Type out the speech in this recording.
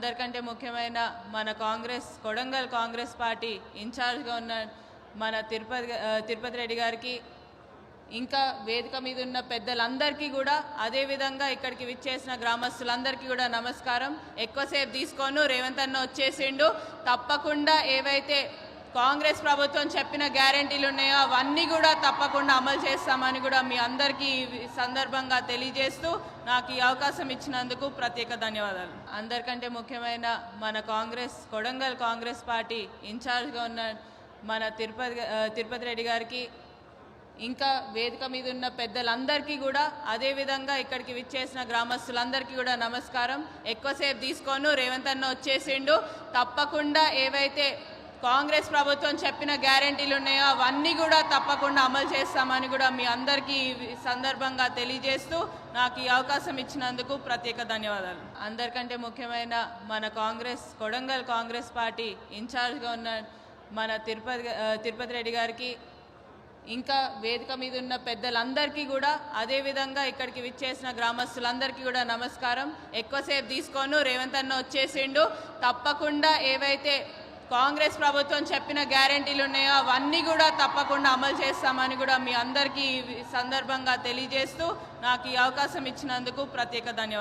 అందరికంటే ముఖ్యమైన మన కాంగ్రెస్ కొడంగల్ కాంగ్రెస్ పార్టీ ఇన్ఛార్జ్గా ఉన్న మన తిరుపతి రెడ్డి గారికి ఇంకా వేదిక మీద ఉన్న పెద్దలందరికీ కూడా అదేవిధంగా ఇక్కడికి విచ్చేసిన గ్రామస్తులందరికీ కూడా నమస్కారం. ఎక్కువసేపు తీసుకోను, రేవంత్ అన్న వచ్చేసిండు. తప్పకుండా ఏవైతే కాంగ్రెస్ ప్రభుత్వం చెప్పిన గ్యారెంటీలు ఉన్నాయో అవన్నీ కూడా తప్పకుండా అమలు చేస్తామని కూడా మీ అందరికీ ఈ సందర్భంగా తెలియజేస్తూ నాకు ఈ అవకాశం ఇచ్చినందుకు ప్రత్యేక ధన్యవాదాలు. అందరికంటే ముఖ్యమైన మన కాంగ్రెస్ కొడంగల్ కాంగ్రెస్ పార్టీ ఇన్ఛార్జ్గా ఉన్న మన తిరుపతి రెడ్డి గారికి ఇంకా వేదిక మీద ఉన్న పెద్దలందరికీ కూడా అదేవిధంగా ఇక్కడికి విచ్చేసిన గ్రామస్తులందరికీ కూడా నమస్కారం. ఎక్కువసేపు తీసుకోను, రేవంత్ అన్న వచ్చేసిండు. తప్పకుండా ఏవైతే కాంగ్రెస్ ప్రభుత్వం చెప్పిన గ్యారెంటీలు ఉన్నాయో అవన్నీ కూడా తప్పకుండా అమలు చేస్తామని కూడా మీ అందరికీ ఈ సందర్భంగా తెలియజేస్తూ నాకు ఈ అవకాశం ఇచ్చినందుకు ప్రత్యేక ధన్యవాదాలు. అందరికంటే ముఖ్యమైన మన కాంగ్రెస్ కొడంగల్ కాంగ్రెస్ పార్టీ ఇన్ఛార్జ్గా ఉన్న మన తిరుపతి రెడ్డి గారికి ఇంకా వేదిక మీద ఉన్న పెద్దలందరికీ కూడా అదేవిధంగా ఇక్కడికి విచ్చేసిన గ్రామస్తులందరికీ కూడా నమస్కారం. ఎక్కువసేపు తీసుకోను, రేవంత్ అన్న వచ్చేసిండు. తప్పకుండా ఏవైతే కాంగ్రెస్ ప్రభుత్వం చెప్పిన గ్యారెంటీలు ఉన్నాయో అవన్నీ కూడా తప్పకుండా అమలు చేస్తామని కూడా మీ అందరికీ ఈ సందర్భంగా తెలియజేస్తూ నాకు ఈ అవకాశం ఇచ్చినందుకు ప్రత్యేక ధన్యవాదాలు.